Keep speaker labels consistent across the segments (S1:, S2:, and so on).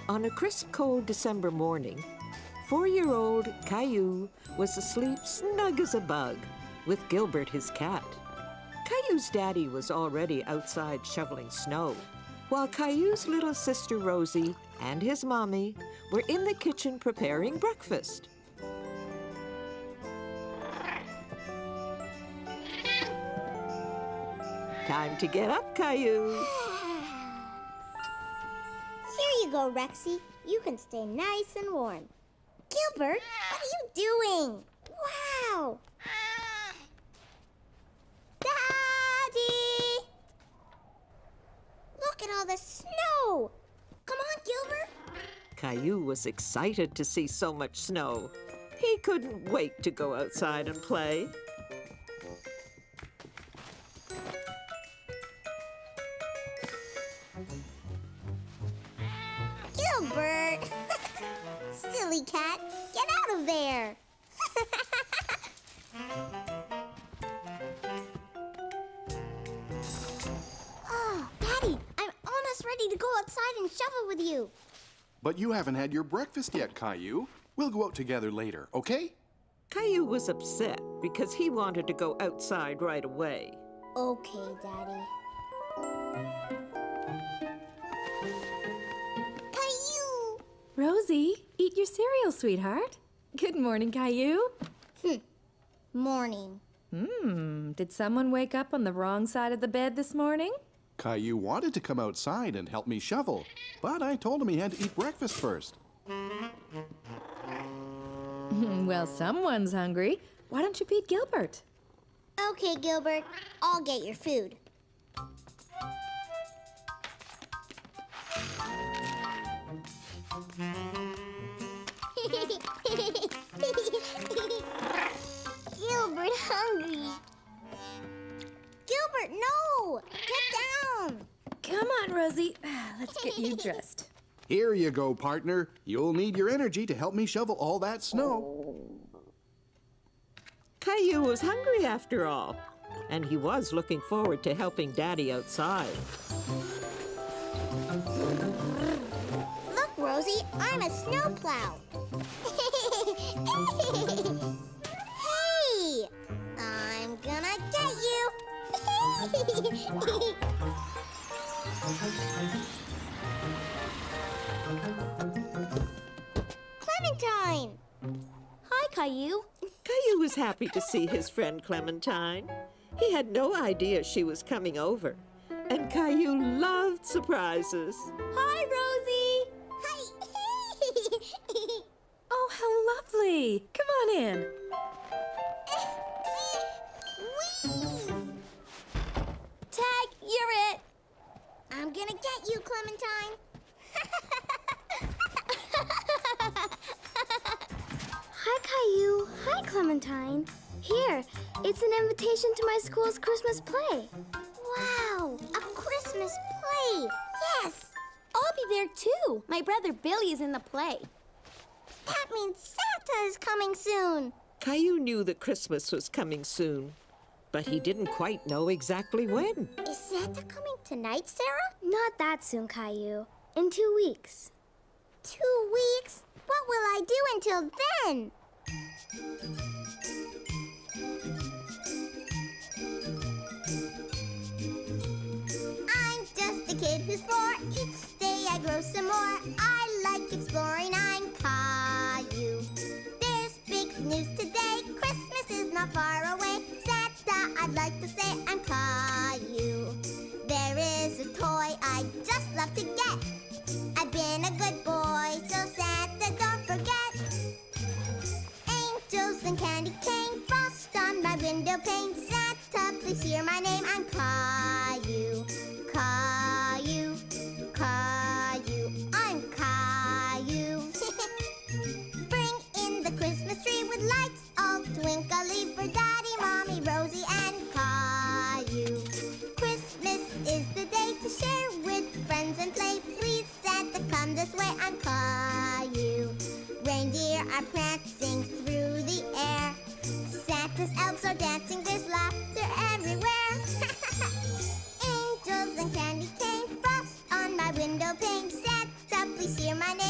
S1: On a crisp, cold December morning, 4-year-old Caillou was asleep snug as a bug with Gilbert, his cat. Caillou's daddy was already outside shoveling snow, while Caillou's little sister Rosie and his mommy were in the kitchen preparing breakfast. Time to get up, Caillou.
S2: Here you go, Rexy. You can stay nice and warm. Gilbert, what are you doing? Wow! Daddy! Look at all the snow! Come on, Gilbert!
S1: Caillou was excited to see so much snow. He couldn't wait to go outside and play.
S2: Gilbert! Silly cat, get out of there! Oh, Daddy, I'm almost ready to go outside and shovel with you.
S3: But you haven't had your breakfast yet, Caillou. We'll go out together later, okay?
S1: Caillou was upset because he wanted to go outside right away.
S2: Okay, Daddy. Caillou!
S4: Rosie, eat your cereal, sweetheart. Good morning, Caillou.
S2: Morning.
S4: Did someone wake up on the wrong side of the bed this morning?
S3: Caillou wanted to come outside and help me shovel, but I told him he had to eat breakfast first.
S4: Well, someone's hungry. Why don't you feed Gilbert?
S2: Okay, Gilbert. I'll get your food. Gilbert hungry. Gilbert, no! Get down!
S4: Come on, Rosie. Let's get you dressed.
S3: Here you go, partner. You'll need your energy to help me shovel all that snow.
S1: Caillou was hungry after all, and he was looking forward to helping Daddy outside.
S2: Look, Rosie, I'm a snowplow. Hey! I'm gonna get you. Clementine! Hi, Caillou.
S1: Caillou was happy to see his friend Clementine. He had no idea she was coming over, and Caillou loved surprises.
S2: Hi, Rosie. Hi.
S4: Oh, how lovely. Come on in.
S2: Whee! Tag, you're it. I'm gonna get you, Clementine. Hi, Caillou. Hi, Clementine. Here, it's an invitation to my school's Christmas play. Wow, a Christmas play. Yes. I'll be there too. My brother Billy is in the play. That means Santa is coming soon.
S1: Caillou knew that Christmas was coming soon, but he didn't quite know exactly when.
S2: Is Santa coming tonight, Sarah? Not that soon, Caillou. In 2 weeks. 2 weeks? What will I do until then? I'm just a kid who's 4. Each day I grow some more. I like exploring. I'm Caillou. There's big news today. Christmas is not far away. Santa, I'd like to say I'm Caillou. There is a toy I just love to get. I've been a good boy, so Santa, don't forget. Angels and candy cane, frost on my window pane. Santa, please hear my name. I'm Caillou. Caillou, Caillou, I'm Caillou. Bring in the Christmas tree with lights all twinkly for Daddy, Mommy, Rosie, and Caillou. Christmas is the day to share with friends and play. Please, Santa, come this way. I'm Caillou. Reindeer are prancing through the air. Santa's elves are dancing. There's laughter everywhere. Angels and candy cane, frost on my window pane. Santa, please hear my name.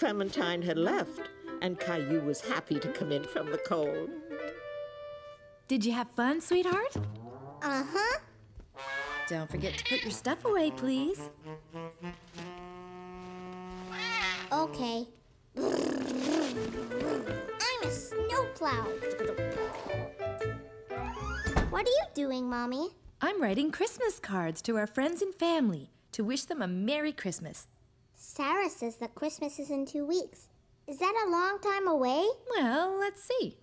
S1: Clementine had left, and Caillou was happy to come in from the cold.
S4: Did you have fun, sweetheart?
S2: Uh-huh.
S4: Don't forget to put your stuff away, please.
S2: Okay. I'm a snowplow. What are you doing, Mommy?
S4: I'm writing Christmas cards to our friends and family to wish them a Merry Christmas.
S2: Sarah says that Christmas is in 2 weeks. Is that a long time away?
S4: Well, let's see.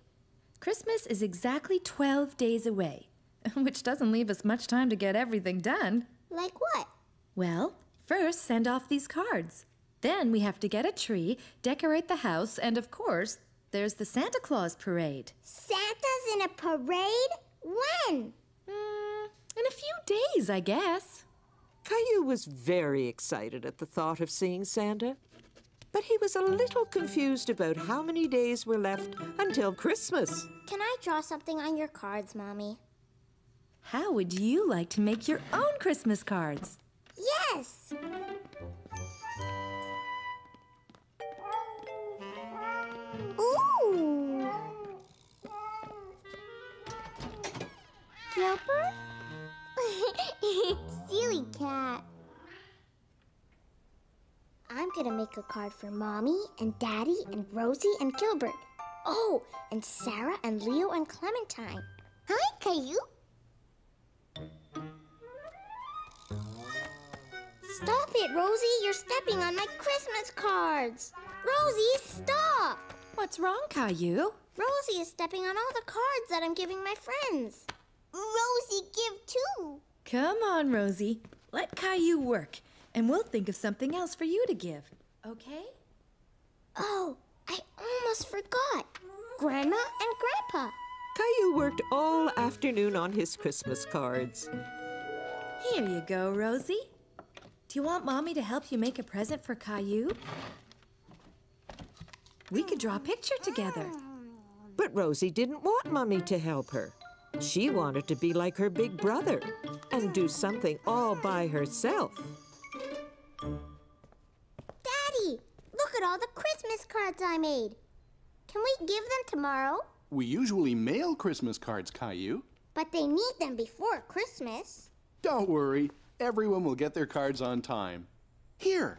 S4: Christmas is exactly 12 days away, which doesn't leave us much time to get everything done.
S2: Like what?
S4: Well, first send off these cards. Then we have to get a tree, decorate the house, and of course, there's the Santa Claus parade.
S2: Santa's in a parade? When?
S4: In a few days, I guess.
S1: Caillou was very excited at the thought of seeing Santa, but he was a little confused about how many days were left until Christmas.
S2: Can I draw something on your cards, Mommy?
S4: How would you like to make your own Christmas cards?
S2: Yes! Ooh! Gilbert? Silly cat. I'm gonna make a card for Mommy and Daddy and Rosie and Gilbert. Oh, and Sarah and Leo and Clementine. Hi, Caillou. Stop it, Rosie. You're stepping on my Christmas cards. Rosie, stop.
S4: What's wrong, Caillou?
S2: Rosie is stepping on all the cards that I'm giving my friends. Rosie, give too.
S4: Come on, Rosie. Let Caillou work, and we'll think of something else for you to give, okay?
S2: Oh, I almost forgot. Grandma and Grandpa.
S1: Caillou worked all afternoon on his Christmas cards.
S4: Here you go, Rosie. Do you want Mommy to help you make a present for Caillou? We could draw a picture together.
S1: But Rosie didn't want Mummy to help her. She wanted to be like her big brother and do something all by herself.
S2: Daddy, look at all the Christmas cards I made. Can we give them tomorrow?
S3: We usually mail Christmas cards, Caillou.
S2: But they need them before Christmas.
S3: Don't worry. Everyone will get their cards on time. Here,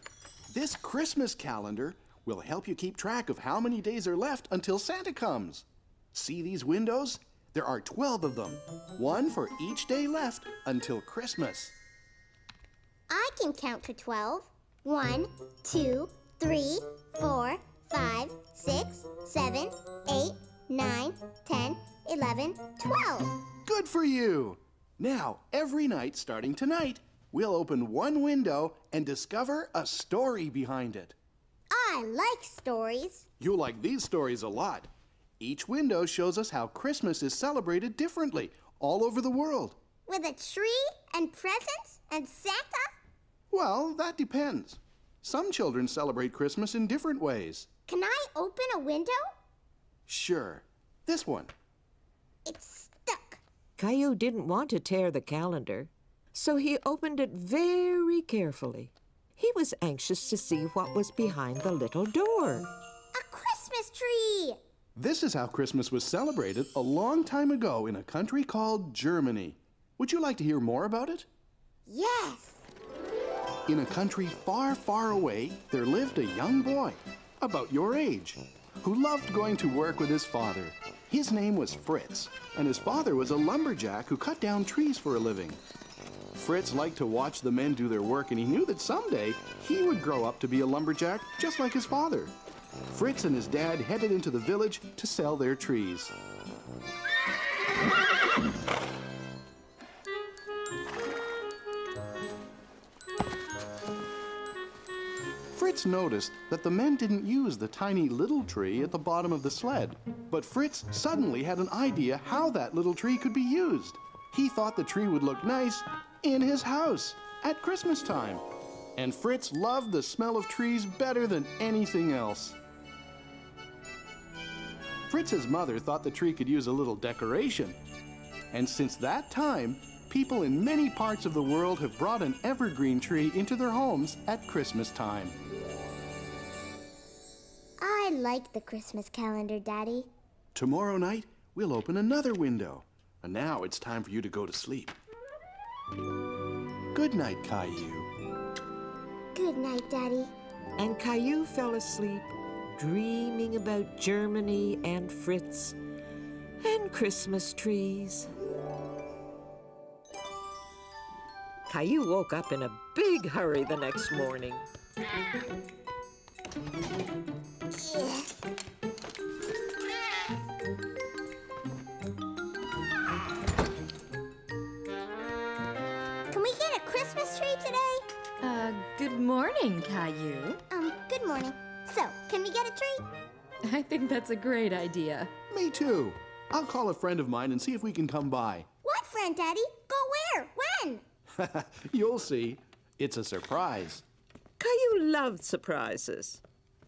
S3: this Christmas calendar will help you keep track of how many days are left until Santa comes. See these windows? There are 12 of them, one for each day left until Christmas.
S2: I can count to 12. 1, 2, 3, 4, 5, 6, 7, 8, 9, 10, 11, 12.
S3: Good for you! Now, every night starting tonight, we'll open one window and discover a story behind it.
S2: I like stories.
S3: You'll like these stories a lot. Each window shows us how Christmas is celebrated differently all over the world.
S2: With a tree and presents and Santa?
S3: Well, that depends. Some children celebrate Christmas in different ways.
S2: Can I open a window?
S3: Sure. This one.
S2: It's stuck.
S1: Caillou didn't want to tear the calendar, so he opened it very carefully. He was anxious to see what was behind the little door.
S2: A Christmas tree!
S3: This is how Christmas was celebrated a long time ago in a country called Germany. Would you like to hear more about it?
S2: Yes.
S3: In a country far, far away, there lived a young boy, about your age, who loved going to work with his father. His name was Fritz, and his father was a lumberjack who cut down trees for a living. Fritz liked to watch the men do their work, and he knew that someday he would grow up to be a lumberjack just like his father. Fritz and his dad headed into the village to sell their trees. Fritz noticed that the men didn't use the tiny little tree at the bottom of the sled. But Fritz suddenly had an idea how that little tree could be used. He thought the tree would look nice in his house at Christmas time. And Fritz loved the smell of trees better than anything else. Fritz's mother thought the tree could use a little decoration. And since that time, people in many parts of the world have brought an evergreen tree into their homes at Christmas time.
S2: like the Christmas calendar, Daddy.
S3: Tomorrow night, we'll open another window. And now it's time for you to go to sleep. Good night, Caillou.
S2: Good night, Daddy.
S1: And Caillou fell asleep, dreaming about Germany and Fritz and Christmas trees. Caillou woke up in a big hurry the next morning.
S2: Can we get a Christmas tree today?
S4: Good morning, Caillou.
S2: Good morning. So, can we get a tree?
S4: I think that's a great idea.
S3: Me too. I'll call a friend of mine and see if we can come by.
S2: What friend, Daddy? Go where? When?
S3: You'll see. It's a surprise.
S1: Caillou loved surprises,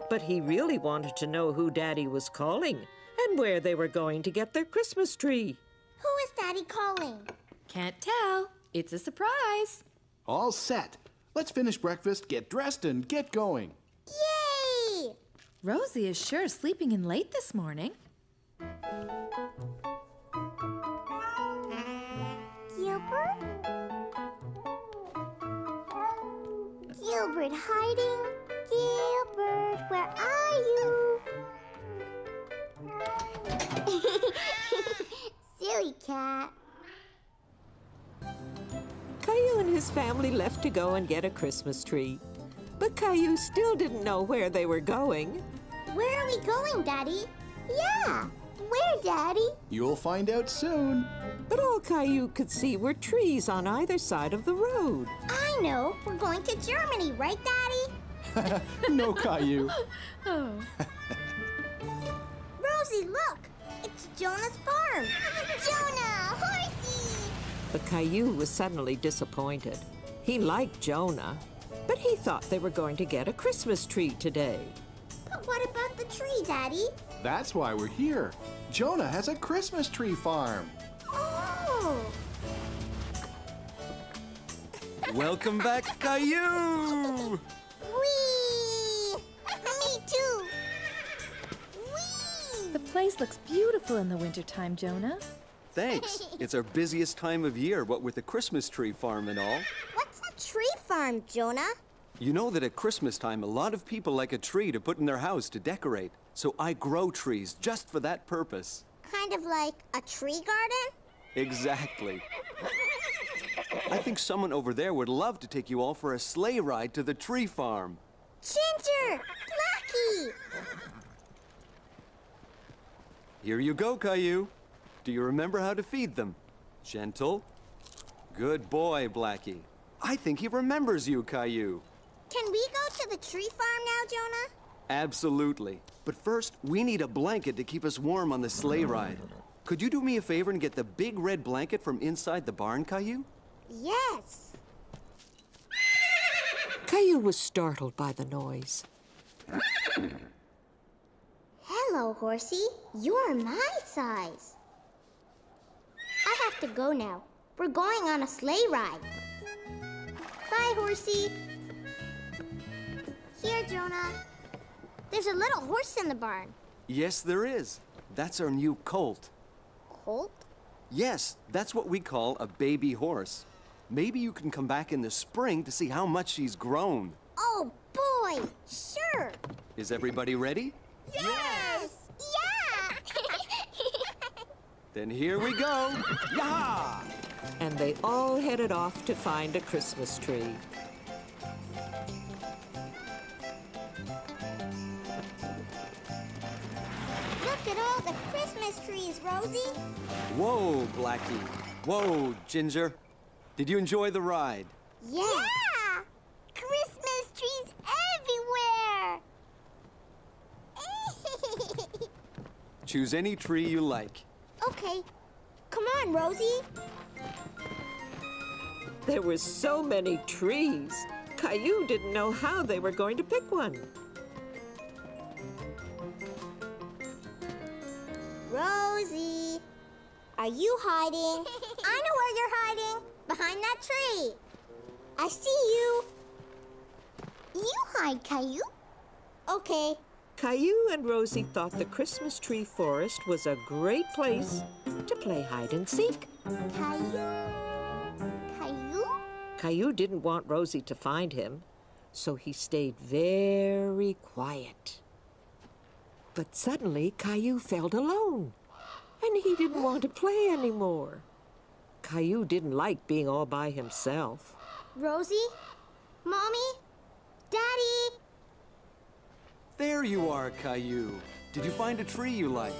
S1: but he really wanted to know who Daddy was calling and where they were going to get their Christmas tree.
S2: Who is Daddy calling?
S4: Can't tell. It's a surprise.
S3: All set. Let's finish breakfast, get dressed, and get going.
S2: Yay!
S4: Rosie is sure sleeping in late this morning.
S2: Gilbert? Gilbert hiding? Gilbert, where are you? Silly cat.
S1: Caillou and his family left to go and get a Christmas tree. But Caillou still didn't know where they were going.
S2: Where are we going, Daddy? Yeah, where, Daddy?
S3: You'll find out soon.
S1: But all Caillou could see were trees on either side of the road.
S2: I know, we're going to Germany, right, Daddy?
S3: No, Caillou.
S4: Oh.
S2: Rosie, look! It's Jonah's farm! Jonah! Horsey!
S1: But Caillou was suddenly disappointed. He liked Jonah, but he thought they were going to get a Christmas tree today.
S2: But what about the tree, Daddy?
S3: That's why we're here. Jonah has a Christmas tree farm.
S2: Oh!
S5: Welcome back, Caillou!
S2: Whee! Me too! Whee!
S4: The place looks beautiful in the wintertime, Jonah.
S5: Thanks. It's our busiest time of year, what with the Christmas tree farm and all.
S2: What's a tree farm, Jonah?
S5: You know that at Christmas time, a lot of people like a tree to put in their house to decorate. So I grow trees just for that purpose.
S2: Kind of like a tree garden?
S5: Exactly. I think someone over there would love to take you all for a sleigh ride to the tree farm.
S2: Ginger! Blackie!
S5: Here you go, Caillou. Do you remember how to feed them? Gentle. Good boy, Blackie. I think he remembers you, Caillou.
S2: Can we go to the tree farm now, Jonah?
S5: Absolutely. But first, we need a blanket to keep us warm on the sleigh ride. Could you do me a favor and get the big red blanket from inside the barn, Caillou?
S2: Yes.
S1: Caillou was startled by the noise.
S2: Hello, Horsey. You're my size. I have to go now. We're going on a sleigh ride. Bye, Horsey. Here, Jonah. There's a little horse in the barn.
S5: Yes, there is. That's our new colt.
S2: Colt?
S5: Yes, that's what we call a baby horse. Maybe you can come back in the spring to see how much she's grown.
S2: Oh, boy. Sure.
S5: Is everybody ready?
S2: Yes! Yeah!
S5: Then here we go. Yah!
S1: And they all headed off to find a Christmas tree.
S2: Look at all the Christmas trees, Rosie.
S5: Whoa, Blackie. Whoa, Ginger. Did you enjoy the ride?
S2: Yeah! Christmas trees everywhere!
S5: Choose any tree you like.
S2: Okay. Come on, Rosie.
S1: There were so many trees. Caillou didn't know how they were going to pick one.
S2: Rosie, are you hiding? I know where you're hiding. Behind that tree. I see you. You hide, Caillou. Okay,
S1: Caillou and Rosie thought the Christmas tree forest was a great place to play hide and seek.
S2: Caillou? Caillou?
S1: Caillou didn't want Rosie to find him, so he stayed very quiet. But suddenly, Caillou felt alone, and he didn't want to play anymore. Caillou didn't like being all by himself.
S2: Rosie? Mommy? Daddy?
S5: There you are, Caillou. Did you find a tree you like?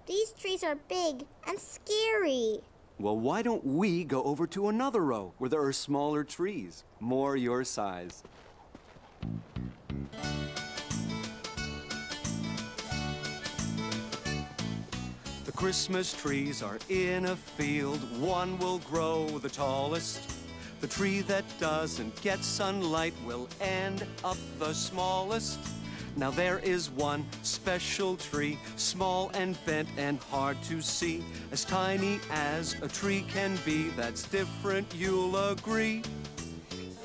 S2: These trees are big and scary.
S5: Well, why don't we go over to another row where there are smaller trees, more your size? The Christmas trees are in a field. One will grow the tallest. The tree that doesn't get sunlight will end up the smallest. Now there is one special tree, small and bent and hard to see, as tiny as a tree can be. That's different, you'll agree.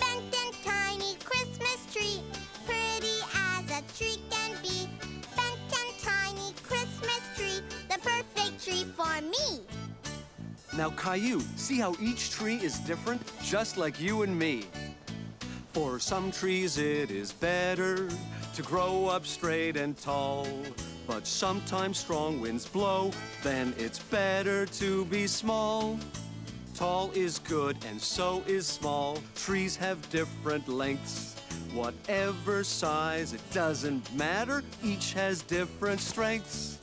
S2: Bent and tiny Christmas tree, pretty as a tree can be. Bent and tiny Christmas tree, the perfect tree for me.
S5: Now, Caillou, see how each tree is different, just like you and me. For some trees it is better to grow up straight and tall, but sometimes strong winds blow, then it's better to be small. Tall is good and so is small. Trees have different lengths. Whatever size, it doesn't matter, each has different strengths.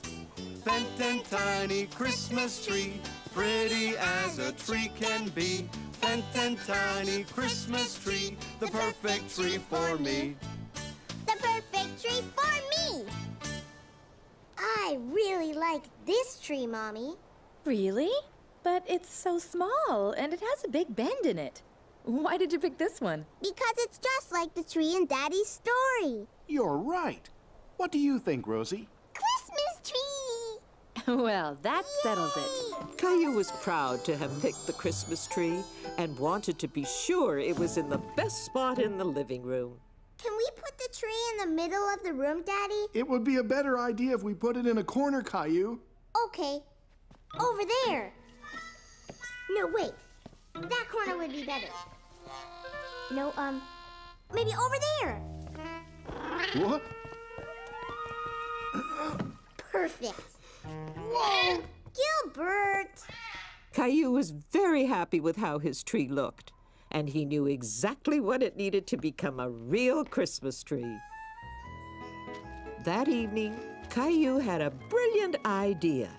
S5: Bent and tiny Christmas tree, pretty as a tree can be. Bent and tiny Christmas tree, the perfect tree for me.
S2: The perfect tree for me. I really like this tree, Mommy.
S4: Really? But it's so small, and it has a big bend in it. Why did you pick this one?
S2: Because it's just like the tree in Daddy's story.
S3: You're right. What do you think, Rosie?
S2: Christmas tree!
S4: Well, that settles it.
S1: Caillou was proud to have picked the Christmas tree and wanted to be sure it was in the best spot in the living room.
S2: Can we put the tree in the middle of the room, Daddy?
S3: It would be a better idea if we put it in a corner, Caillou.
S2: Okay. Over there. No, wait. That corner would be better. No, maybe over there.
S3: What?
S2: Perfect.
S3: Whoa!
S2: Gilbert!
S1: Caillou was very happy with how his tree looked, and he knew exactly what it needed to become a real Christmas tree. That evening, Caillou had a brilliant idea.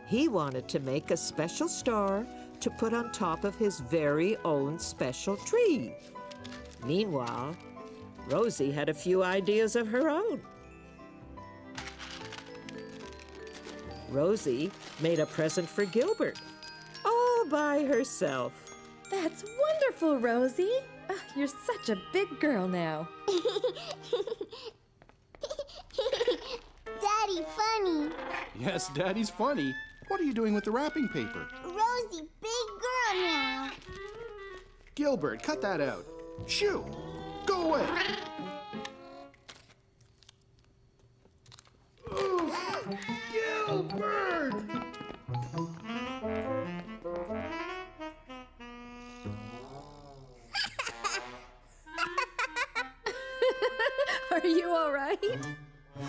S1: He wanted to make a special star to put on top of his very own special tree. Meanwhile, Rosie had a few ideas of her own. Rosie made a present for Gilbert, all by herself.
S4: That's wonderful, Rosie. You're such a big girl now.
S2: Daddy, funny.
S3: Yes, Daddy's funny. What are you doing with the wrapping paper?
S2: Rosie, big girl now.
S3: Gilbert, cut that out. Shoo! Go away! Ooh, Gilbert!
S4: Are you all right?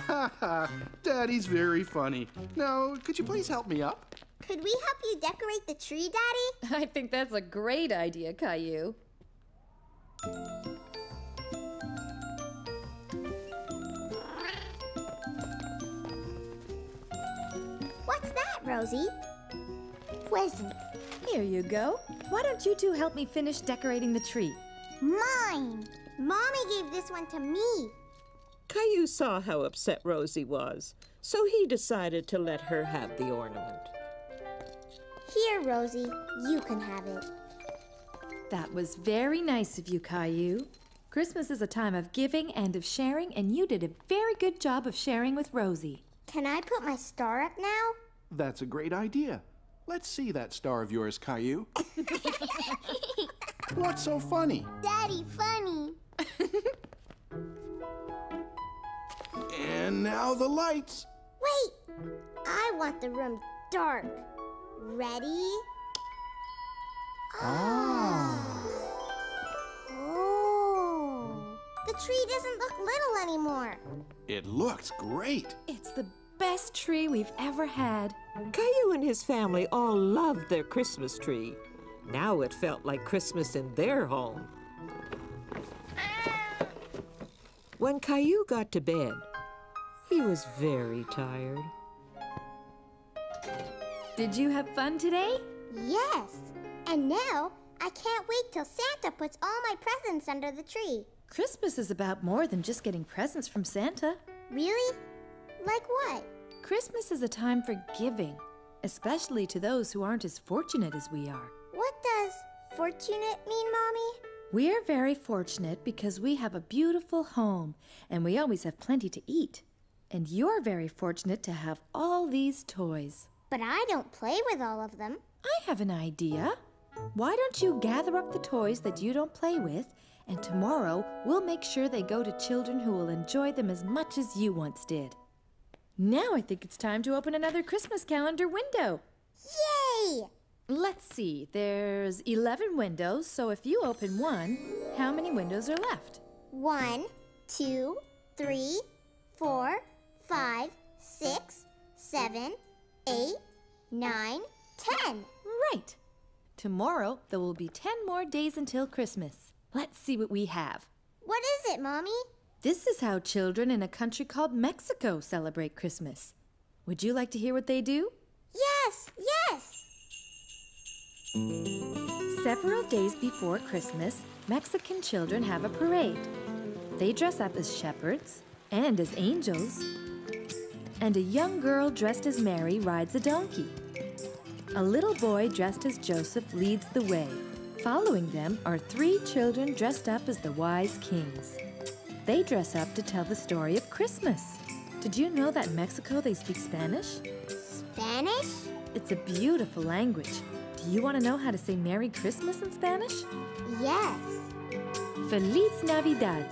S3: Ha ha! Daddy's very funny. Now, could you please help me up?
S2: Could we help you decorate the tree, Daddy?
S4: I think that's a great idea, Caillou.
S2: What's that, Rosie? Present.
S4: Here you go. Why don't you two help me finish decorating the tree?
S2: Mine. Mommy gave this one to me.
S1: Caillou saw how upset Rosie was, so he decided to let her have the ornament.
S2: Here, Rosie, you can have it.
S4: That was very nice of you, Caillou. Christmas is a time of giving and of sharing, and you did a very good job of sharing with Rosie.
S2: Can I put my star up now?
S3: That's a great idea. Let's see that star of yours, Caillou. What's so funny?
S2: Daddy, funny.
S3: now the lights.
S2: Wait! I want the room dark. Ready? Oh. The tree doesn't look little anymore.
S3: It looks great.
S4: It's the best tree we've ever had.
S1: Caillou and his family all loved their Christmas tree. Now it felt like Christmas in their home. When Caillou got to bed, he was very tired.
S4: Did you have fun today?
S2: Yes. And now I can't wait till Santa puts all my presents under the tree.
S4: Christmas is about more than just getting presents from Santa.
S2: Really? Like what?
S4: Christmas is a time for giving, especially to those who aren't as fortunate as we are.
S2: What does fortunate mean, Mommy?
S4: We're very fortunate because we have a beautiful home and we always have plenty to eat. And you're very fortunate to have all these toys.
S2: But I don't play with all of them.
S4: I have an idea. Why don't you gather up the toys that you don't play with, and tomorrow we'll make sure they go to children who will enjoy them as much as you once did. Now I think it's time to open another Christmas calendar window.
S2: Yay!
S4: Let's see, there's 11 windows, so if you open one, how many windows are left?
S2: 1, 2, 3, 4, 5, 6, 7, 8, 9, 10.
S4: Right. Tomorrow, there will be 10 more days until Christmas. Let's see what we have.
S2: What is it, Mommy?
S4: This is how children in a country called Mexico celebrate Christmas. Would you like to hear what they do?
S2: Yes, yes!
S4: Several days before Christmas, Mexican children have a parade. They dress up as shepherds and as angels. And a young girl dressed as Mary rides a donkey. A little boy dressed as Joseph leads the way. Following them are 3 children dressed up as the wise kings. They dress up to tell the story of Christmas. Did you know that in Mexico they speak Spanish?
S2: Spanish?
S4: It's a beautiful language. Do you want to know how to say Merry Christmas in Spanish?
S2: Yes.
S4: Feliz Navidad.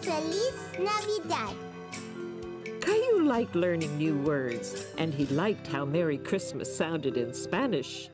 S2: Feliz Navidad.
S1: Caillou liked learning new words, and he liked how Merry Christmas sounded in Spanish.